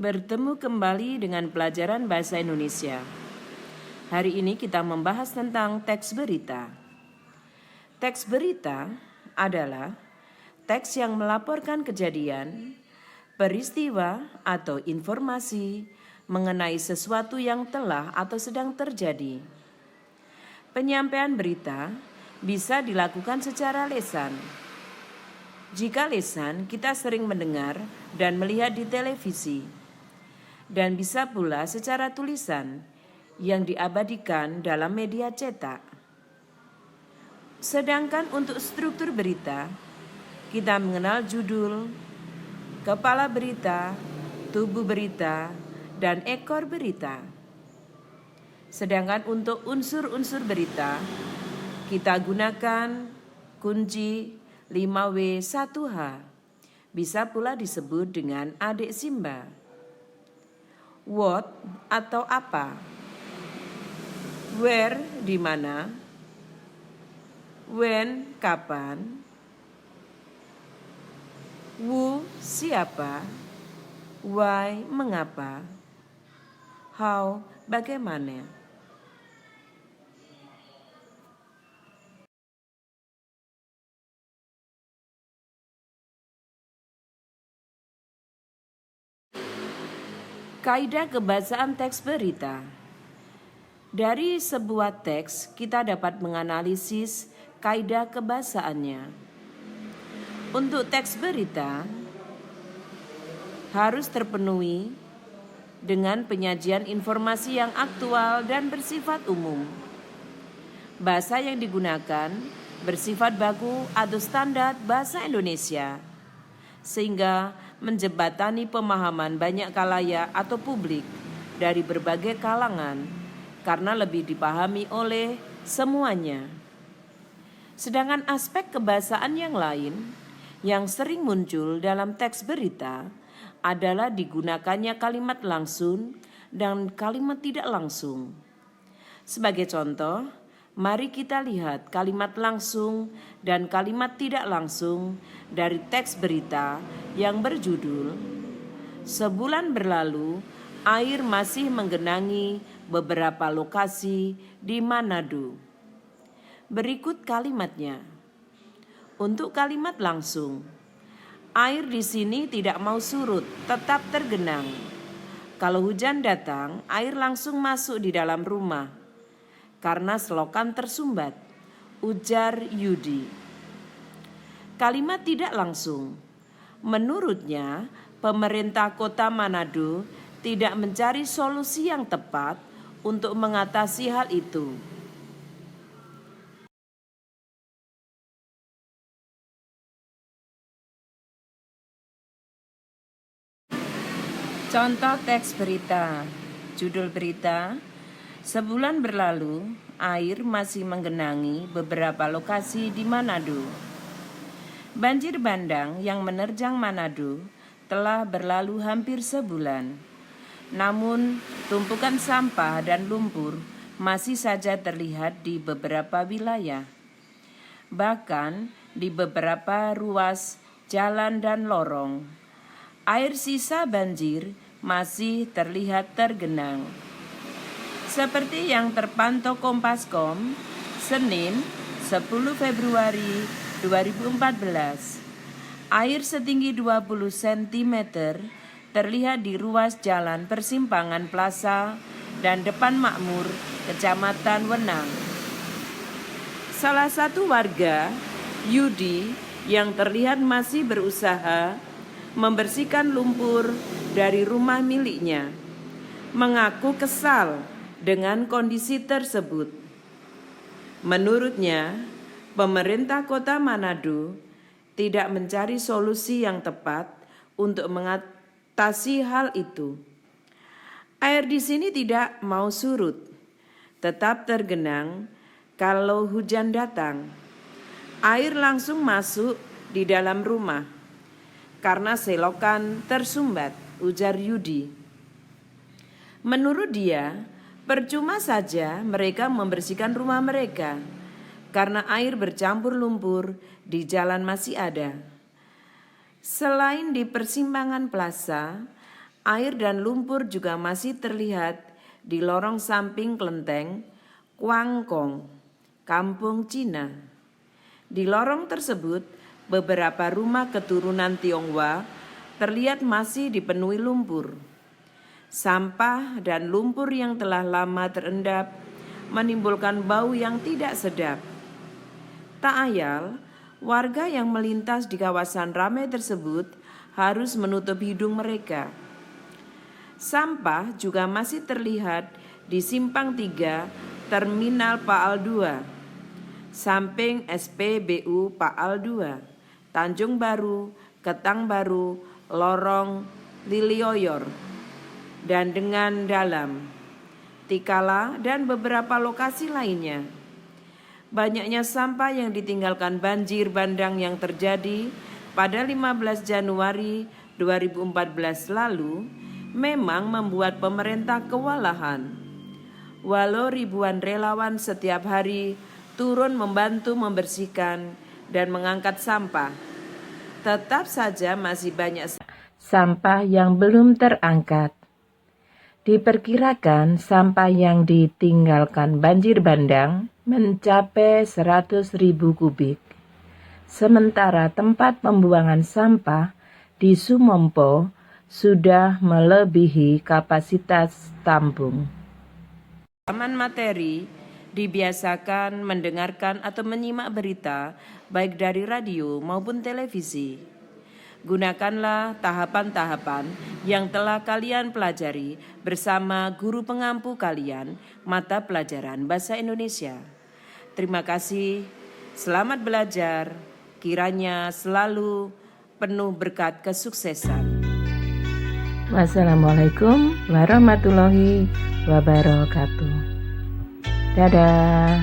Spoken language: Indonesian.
Bertemu kembali dengan pelajaran bahasa Indonesia. Hari ini kita membahas tentang teks berita. Teks berita adalah teks yang melaporkan kejadian, peristiwa, atau informasi mengenai sesuatu yang telah atau sedang terjadi. Penyampaian berita bisa dilakukan secara lisan. Jika lisan, kita sering mendengar dan melihat di televisi. Dan bisa pula secara tulisan yang diabadikan dalam media cetak. Sedangkan untuk struktur berita, kita mengenal judul, kepala berita, tubuh berita, dan ekor berita. Sedangkan untuk unsur-unsur berita, kita gunakan kunci 5W1H. Bisa pula disebut dengan adik Simba. What atau apa, where di mana, when kapan, who siapa, why mengapa, how bagaimana. Kaidah kebahasaan teks berita. Dari sebuah teks, kita dapat menganalisis kaidah kebahasaannya. Untuk teks berita, harus terpenuhi dengan penyajian informasi yang aktual dan bersifat umum. Bahasa yang digunakan bersifat baku atau standar bahasa Indonesia, sehingga menjembatani pemahaman banyak khalayak atau publik dari berbagai kalangan karena lebih dipahami oleh semuanya. Sedangkan aspek kebahasaan yang lain yang sering muncul dalam teks berita adalah digunakannya kalimat langsung dan kalimat tidak langsung. Sebagai contoh, mari kita lihat kalimat langsung dan kalimat tidak langsung dari teks berita yang berjudul "Sebulan berlalu, air masih menggenangi beberapa lokasi di Manado." Berikut kalimatnya. Untuk kalimat langsung, air di sini tidak mau surut, tetap tergenang. Kalau hujan datang, air langsung masuk di dalam rumah karena selokan tersumbat, ujar Yudi. Kalimat tidak langsung. Menurutnya, pemerintah kota Manado tidak mencari solusi yang tepat untuk mengatasi hal itu. Contoh teks berita. Judul berita, "Sebulan berlalu, air masih menggenangi beberapa lokasi di Manado." Banjir bandang yang menerjang Manado telah berlalu hampir sebulan. Namun, tumpukan sampah dan lumpur masih saja terlihat di beberapa wilayah. Bahkan di beberapa ruas jalan dan lorong, air sisa banjir masih terlihat tergenang. Seperti yang terpantau Kompascom, Senin 10 Februari 2014, air setinggi 20 cm terlihat di ruas jalan persimpangan Plaza dan depan Makmur, Kecamatan Wenang. Salah satu warga, Yudi, yang terlihat masih berusaha membersihkan lumpur dari rumah miliknya, mengaku kesal dengan kondisi tersebut. Menurutnya, pemerintah kota Manado tidak mencari solusi yang tepat untuk mengatasi hal itu. Air di sini tidak mau surut, tetap tergenang. Kalau hujan datang, air langsung masuk di dalam rumah karena selokan tersumbat, ujar Yudi. Menurut dia, percuma saja mereka membersihkan rumah mereka karena air bercampur lumpur di jalan masih ada. Selain di persimpangan Plaza, Air dan lumpur juga masih terlihat di lorong samping kelenteng Kuangkong, Kampung Cina. Di lorong tersebut, beberapa rumah keturunan Tionghoa terlihat masih dipenuhi lumpur. Sampah dan lumpur yang telah lama terendap menimbulkan bau yang tidak sedap. Tak ayal, warga yang melintas di kawasan ramai tersebut harus menutup hidung mereka. Sampah juga masih terlihat di Simpang 3 Terminal Paal 2, samping SPBU Paal 2, Tanjung Baru, Ketang Baru, Lorong Lilioyor, dan dengan dalam Tikala dan beberapa lokasi lainnya. Banyaknya sampah yang ditinggalkan banjir bandang yang terjadi pada 15 Januari 2014 lalu memang membuat pemerintah kewalahan. Walau ribuan relawan setiap hari turun membantu membersihkan dan mengangkat sampah, tetap saja masih banyak sampah yang belum terangkat. Diperkirakan sampah yang ditinggalkan banjir bandang mencapai 100.000 kubik. Sementara tempat pembuangan sampah di Sumompo sudah melebihi kapasitas tampung. Pemahaman materi dibiasakan mendengarkan atau menyimak berita baik dari radio maupun televisi. Gunakanlah tahapan-tahapan yang telah kalian pelajari bersama guru pengampu kalian mata pelajaran Bahasa Indonesia. Terima kasih, selamat belajar, kiranya selalu penuh berkat kesuksesan. Wassalamualaikum warahmatullahi wabarakatuh. Dadah.